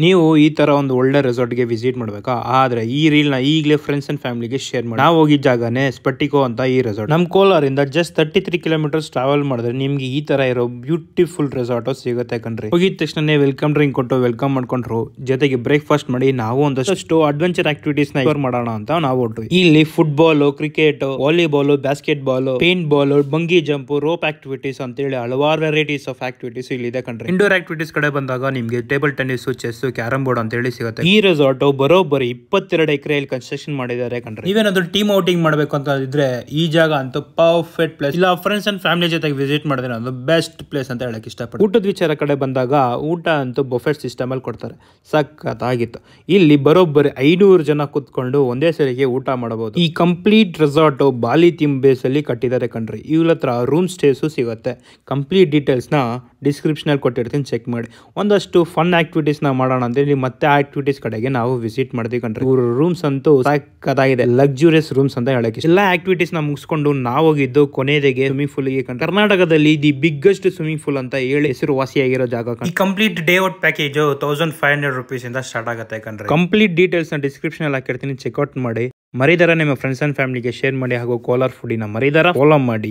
ನೀವು ಈ ತರ ಒಂದು ಒಳ್ಳೆ ರೆಸಾರ್ಟ್ಗೆ ವಿಸಿಟ್ ಮಾಡ್ಬೇಕಾ? ಆದ್ರೆ ಈ ರೀಲ್ ನ ಈಗಲೇ ಫ್ರೆಂಡ್ಸ್ ಅಂಡ್ ಫ್ಯಾಮಿಲಿಗೆ ಶೇರ್ ಮಾಡಿ. ನಾವು ಹೋಗಿದ್ದ ಜಾಗನೇ ಸ್ಪಟಿಕೋ ಅಂತ ಈ ರೆಸಾರ್ಟ್. ನಮ್ ಕೋಲಾರಿಂದ ಜಸ್ಟ್ 33 ಕಿಲೋಮೀಟರ್ಸ್ ಟ್ರಾವೆಲ್ ಮಾಡಿದ್ರೆ ನಿಮ್ಗೆ ಈ ತರ ಇರೋ ಬ್ಯೂಟಿಫುಲ್ ರೆಸಾರ್ಟ್ ಸಿಗುತ್ತೆ ಕಣ್ರಿ. ಹೋಗಿದ ತಕ್ಷಣ ವೆಲ್ಕಮ್ ಡ್ರಿಂಕ್ ಕೊಟ್ಟು ವೆಲ್ಕಮ್ ಮಾಡ್ಕೊಂಡ್ರು, ಜೊತೆಗೆ ಬ್ರೇಕ್ಫಾಸ್ಟ್ ಮಾಡಿ ನಾವು ಒಂದಷ್ಟು ಅಡ್ವೆಂಚರ್ ಆಕ್ಟಿವಿಟೀಸ್ ನ ಮಾಡೋಣ ಅಂತ ನಾವು ಹೊರಟ್ವಿ. ಇಲ್ಲಿ football, cricket, volleyball, basketball, paintball, bungee jump, rope activities ಅಂತ ಹೇಳಿ ಹಲವಾರು ವೆರೈಟೀಸ್ ಆಫ್ ಆಕ್ಟಿವಿಟೀಸ್ ಇಲ್ಲಿ ಇದೆ ಕಣ್ರಿ. ಇಂಡೋರ್ ಆಕ್ಟಿವಿಟೀಸ್ ಕಡೆ ಬಂದಾಗ ನಿಮ್ಗೆ table tennis, chess, carrom board ಅಂತ ಹೇಳಿ ಸಿಗುತ್ತೆ. ಈ ರೆಸಾರ್ಟ್ ಬರೋಬ್ಬರಿ 22 ಎಕರೆಯಲ್ಲಿ ಕನ್ಸ್ಟ್ರಕ್ಷನ್ ಮಾಡಿದ್ದಾರೆ ಕಣ್ರಿ. ನೀವೇನಾದ್ರೂ ಟೀಮ್ ಔಟಿಂಗ್ ಮಾಡಬೇಕು ಅಂತ ಇದ್ರೆ ಈ ಜಾಗ ಅಂತೂ ಪರ್ಫೆಕ್ಟ್ ಪ್ಲೇಸ್. ಇಲ್ಲ ಫ್ರೆಂಡ್ಸ್ ಅಂಡ್ ಫ್ಯಾಮಿಲಿ ಜೊತೆಗೆ ವಿಸಿಟ್ ಮಾಡಿದ್ರೆ ಅದು ಬೆಸ್ಟ್ ಪ್ಲೇಸ್ ಅಂತ ಹೇಳಕ್ ಇಷ್ಟಪಡ್ತೀನಿ. ಊಟದ ವಿಚಾರ ಕಡೆ ಬಂದಾಗ ಊಟ ಅಂತೂ ಬಫೆಟ್ ಸಿಸ್ಟಮ್ ಅಲ್ಲಿ ಕೊಡ್ತಾರೆ, ಸಖತ್ತಾಗಿತ್ತು. ಇಲ್ಲಿ ಬರೋಬ್ಬರಿ 500 ಜನ ಕುತ್ಕೊಂಡು ಒಂದೇ ಸರಿಗೆ ಊಟ ಮಾಡಬಹುದು. ಈ ಕಂಪ್ಲೀಟ್ ರೆಸಾರ್ಟ್ ಬಾಲಿ ಥೀಮ್ ಬೇಸ್ ಅಲ್ಲಿ ಕಟ್ಟಿದ್ದಾರೆ ಕಣ್ರಿ. ಇವ್ರ ಹತ್ರ ರೂಮ್ ಸ್ಟೇಸು ಸಿಗುತ್ತೆ. ಕಂಪ್ಲೀಟ್ ಡೀಟೇಲ್ಸ್ ನ ಡಿಸ್ಕ್ರಿಪ್ಷನ್ ಅಲ್ಲಿ ಕೊಟ್ಟಿರ್ತೀನಿ, ಚೆಕ್ ಮಾಡಿ. ಒಂದಷ್ಟು ಫನ್ ಆಕ್ಟಿವಿಟೀಸ್ ನ ಮಾಡೋಣ ಅಂತ ಹೇಳಿ ಮತ್ತೆ ಆಕ್ಟಿವಿಟೀಸ್ ಕಡೆಗೆ ನಾವು ವಿಸಿಟ್ ಮಾಡ್ತೀವಿ ಕಣ್ರಿ. ಇವ್ರ ರೂಮ್ಸ್ ಅಂತೂ ಸಖತ್ತಾಗಿದೆ, ಲಕ್ಸುರಿಯಸ್ ರೂಮ್ಸ್ ಅಂತ ಹೇಳಕ್ಕೆ. ಎಲ್ಲ ಆಕ್ಟಿವಿಟೀಸ್ ನ ಮುಗಿಸ್ಕೊಂಡು ನಾವು ಹೋಗಿದ್ದು ಕೊನೆಗೆ ಸ್ವಿಮ್ಮಿಂಗ್ ಪೂಲ್ ಗೆ. ಕರ್ನಾಟಕದಲ್ಲಿ ದಿ ಬಿಗ್ಗೆಸ್ಟ್ ಸ್ವಿಮ್ಮಿಂಗ್ ಪೂಲ್ ಅಂತ ಹೇಳಿ ಹೆಸರುವಾಸಿಯಾಗಿರೋ ಜಾಗ. ಈ complete day out package 1500 rupees ಇಂದ ಸ್ಟಾರ್ಟ್ ಆಗುತ್ತೆ ಕಣ್ರಿ. ಕಂಪ್ಲೀಟ್ ಡೀಟೇಲ್ಸ್ ನ ಡಿಸ್ಕ್ರಿಪ್ಷನ್ ಅಲ್ಲಿ ಹಾಕಿರ್ತೀನಿ, ಚೆಕ್ಔಟ್ ಮಾಡಿ. ಮರಿದಾರ ನಿಮ್ಮ ಫ್ರೆಂಡ್ಸ್ ಅಂಡ್ ಫ್ಯಾಮಿಲಿಗೆ ಶೇರ್ ಮಾಡಿ, ಹಾಗೂ ಕೋಲಾರ್ ಫುಡಿನ ಮರಿದಾರ ಫಾಲೋ ಮಾಡಿ.